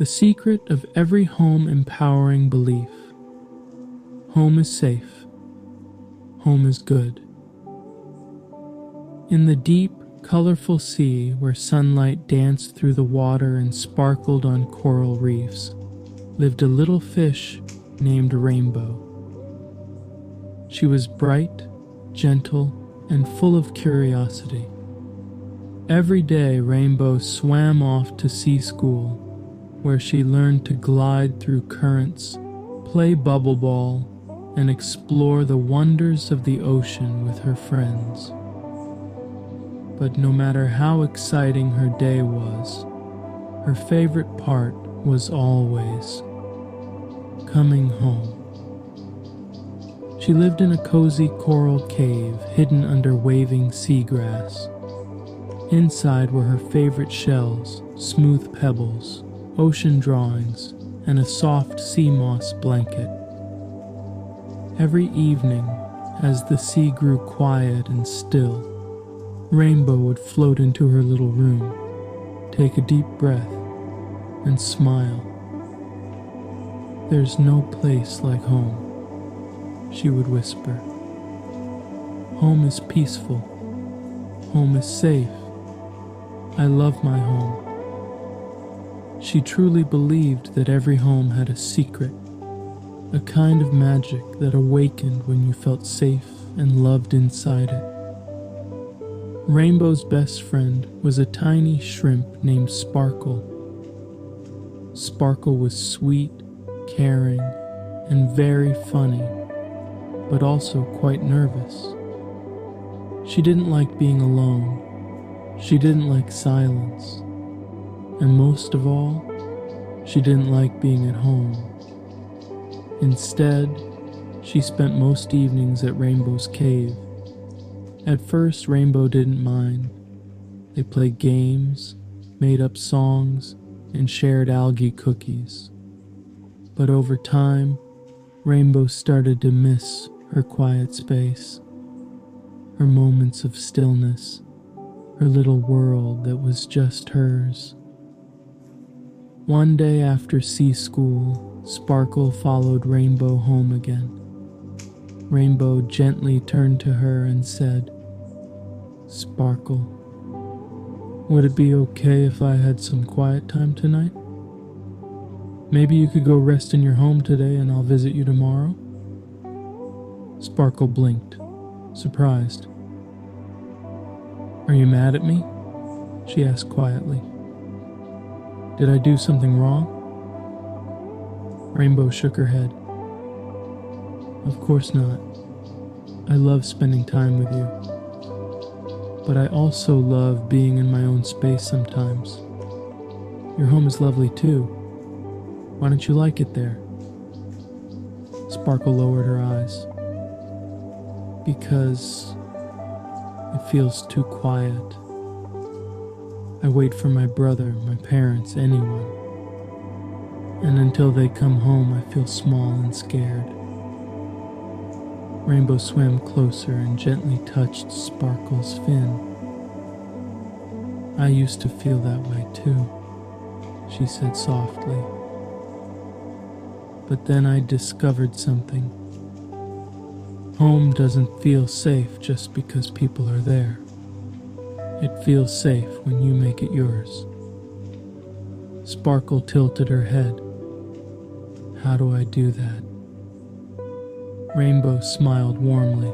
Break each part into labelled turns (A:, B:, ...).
A: The secret of every home empowering belief. Home is safe. Home is good. In the deep, colorful sea where sunlight danced through the water and sparkled on coral reefs, lived a little fish named Rainbow. She was bright, gentle, and full of curiosity. Every day, Rainbow swam off to sea school, where she learned to glide through currents, play bubble ball, and explore the wonders of the ocean with her friends. But no matter how exciting her day was, her favorite part was always coming home. She lived in a cozy coral cave hidden under waving seagrass. Inside were her favorite shells, smooth pebbles, ocean drawings, and a soft sea moss blanket. Every evening, as the sea grew quiet and still, Rainbow would float into her little room, take a deep breath, and smile. "There's no place like home," she would whisper. "Home is peaceful. Home is safe. I love my home." She truly believed that every home had a secret, a kind of magic that awakened when you felt safe and loved inside it. Rainbow's best friend was a tiny shrimp named Sparkle. Sparkle was sweet, caring, and very funny, but also quite nervous. She didn't like being alone. She didn't like silence. And most of all, she didn't like being at home. Instead, she spent most evenings at Rainbow's cave. At first, Rainbow didn't mind. They played games, made up songs, and shared algae cookies. But over time, Rainbow started to miss her quiet space, her moments of stillness, her little world that was just hers. One day after sea school, Sparkle followed Rainbow home again. Rainbow gently turned to her and said, "Sparkle, would it be okay if I had some quiet time tonight? Maybe you could go rest in your home today and I'll visit you tomorrow?" Sparkle blinked, surprised. "Are you mad at me?" she asked quietly. "Did I do something wrong?" Rainbow shook her head. "Of course not. I love spending time with you. But I also love being in my own space sometimes. Your home is lovely too. Why don't you like it there?" Sparkle lowered her eyes. "Because it feels too quiet. I wait for my brother, my parents, anyone. And until they come home, I feel small and scared." Rainbow swam closer and gently touched Sparkle's fin. "I used to feel that way too," she said softly. "But then I discovered something. Home doesn't feel safe just because people are there. It feels safe when you make it yours." Sparkle tilted her head. "How do I do that?" Rainbow smiled warmly.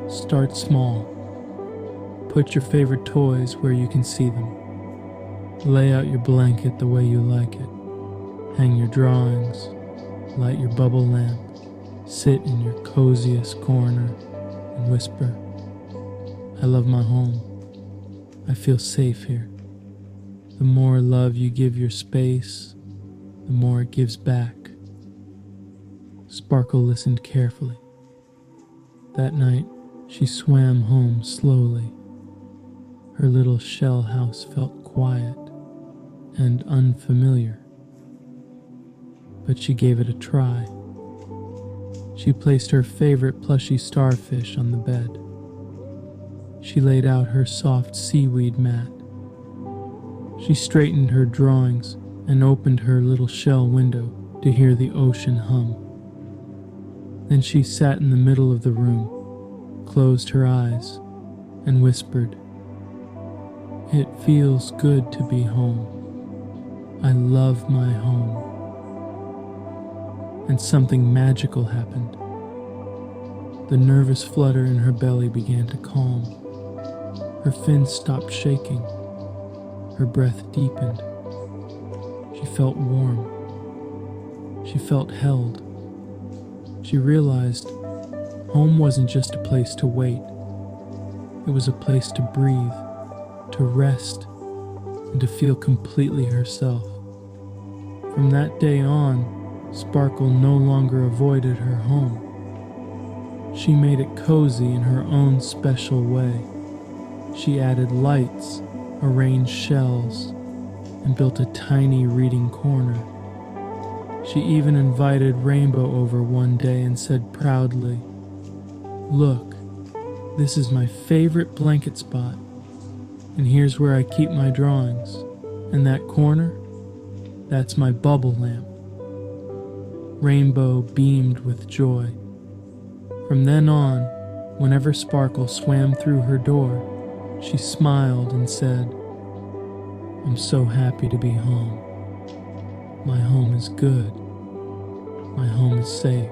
A: "Start small. Put your favorite toys where you can see them. Lay out your blanket the way you like it. Hang your drawings. Light your bubble lamp. Sit in your coziest corner and whisper, 'I love my home. I feel safe here.' The more love you give your space, the more it gives back." Sparkle listened carefully. That night, she swam home slowly. Her little shell house felt quiet and unfamiliar. But she gave it a try. She placed her favorite plushy starfish on the bed. She laid out her soft seaweed mat. She straightened her drawings, and opened her little shell window to hear the ocean hum. Then she sat in the middle of the room, closed her eyes, and whispered, "It feels good to be home. I love my home." And something magical happened. The nervous flutter in her belly began to calm. Her fins stopped shaking. Her breath deepened. She felt warm. She felt held. She realized home wasn't just a place to wait. It was a place to breathe, to rest, and to feel completely herself. From that day on, Sparkle no longer avoided her home. She made it cozy in her own special way. She added lights, arranged shelves, and built a tiny reading corner. She even invited Rainbow over one day and said proudly, "Look, this is my favorite blanket spot, and here's where I keep my drawings, and that corner, that's my bubble lamp." Rainbow beamed with joy. From then on, whenever Sparkle swam through her door, she smiled and said, "I'm so happy to be home. My home is good. My home is safe."